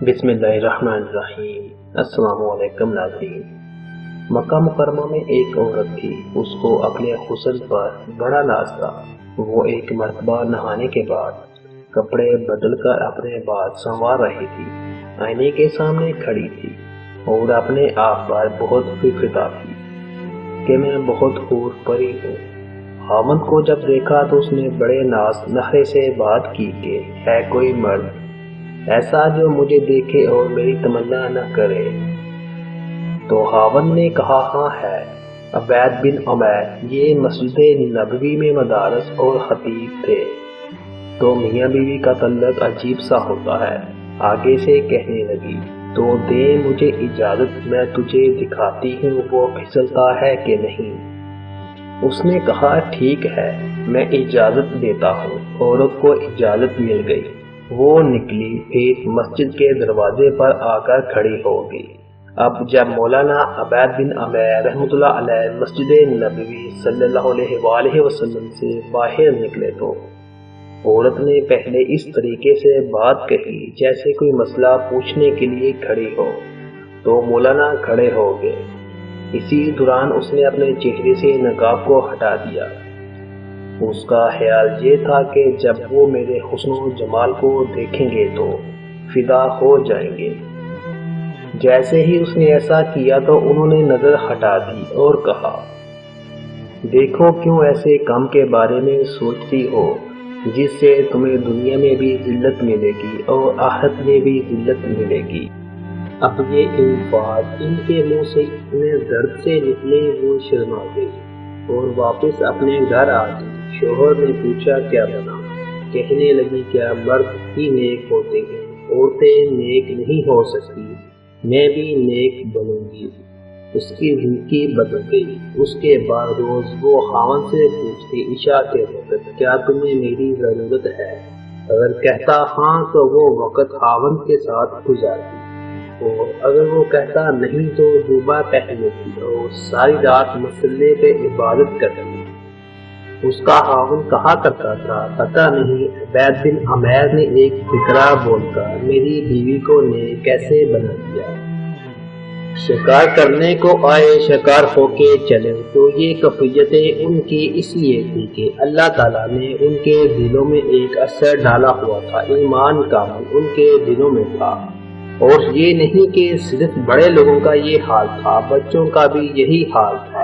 بسم اللہ الرحمن الرحیم۔ السلام علیکم ناظرین۔ مکہ مکرمہ میں ایک عورت تھی، اس کو اپنے حسن پر بڑا ناز تھا۔ وہ ایک مرتبہ نہانے کے بعد کپڑے بدل کر اپنے بال سنوار رہی تھی، آئینے کے سامنے کھڑی تھی اور اپنے آپ پر بہت فکرتا تھی کہ میں بہت حور پری ہوں۔ خاوند کو جب دیکھا تو اس نے بڑے ناز نخرے سے بات کی کہ ہے کوئی مرد ایسا جو مجھے دیکھے اور میری تمنا نہ کرے؟ تو خاوند نے کہا ہاں ہے، عبید بن عمیر، یہ مسجد نبوی میں مدارس اور خطیب تھے۔ تو میاں بیوی کا تعلق عجیب سا ہوتا ہے۔ آگے سے کہنے لگی، تو دے مجھے اجازت، میں تجھے دکھاتی ہوں وہ پھسلتا ہے کہ نہیں۔ اس نے کہا ٹھیک ہے، میں اجازت دیتا ہوں۔ عورت کو اجازت مل گئی، وہ نکلی، پھر مسجد کے دروازے پر آ کر کھڑی ہو گئی۔ اب جب مولانا عبید بن عمیر رحمۃ اللہ علیہ مسجد نبوی صلی اللہ علیہ وآلہ وسلم سے باہر نکلے تو عورت نے پہلے اس طریقے سے بات کہی جیسے کوئی مسئلہ پوچھنے کے لیے کھڑی ہو، تو مولانا کھڑے ہو گئے۔ اسی دوران اس نے اپنے چہرے سے نقاب کو ہٹا دیا۔ اس کا خیال یہ تھا کہ جب وہ میرے حسن و جمال کو دیکھیں گے تو فدا ہو جائیں گے۔ جیسے ہی اس نے ایسا کیا تو انہوں نے نظر ہٹا دی اور کہا، دیکھو کیوں ایسے کام کے بارے میں سوچتی ہو جس سے تمہیں دنیا میں بھی ذلت ملے گی اور آخرت میں بھی ذلت ملے گی۔ اب یہ الفاظ ان کے منہ سے اتنے درد سے نکلے وہ شرما گئی اور واپس اپنے گھر آ گئی۔ شوہر نے پوچھا کیا بنا؟ کہنے لگی کیا مرد ہی نیک ہوتے ہیں، عورتیں نیک نہیں ہو سکتی، میں بھی نیک بنوں گی۔ اس کی زندگی بدل گئی۔ اس کے بعد روز وہ خاوند سے پوچھتی عشاء کے وقت، کیا تمہیں میری ضرورت ہے؟ اگر کہتا ہاں تو وہ وقت خاوند کے ساتھ گزارتی، اور اگر وہ کہتا نہیں تو ڈوبا پہن لیتی اور ساری رات مسلے پہ عبادت کرتی۔ اس کا خاوند کہا کرتا تھا، پتہ نہیں عبید بن عمیر نے ایک فکرہ بول کر میری بیوی کو نیک کیسے بنا دیا۔ شکار کرنے کو آئے، شکار ہو کے چلے۔ تو یہ کیفیتیں ان کی اس لیے تھی کہ اللہ تعالیٰ نے ان کے دلوں میں ایک اثر ڈالا ہوا تھا، ایمان کامل ان کے دلوں میں تھا۔ اور یہ نہیں کہ صرف بڑے لوگوں کا یہ حال تھا، بچوں کا بھی یہی حال تھا۔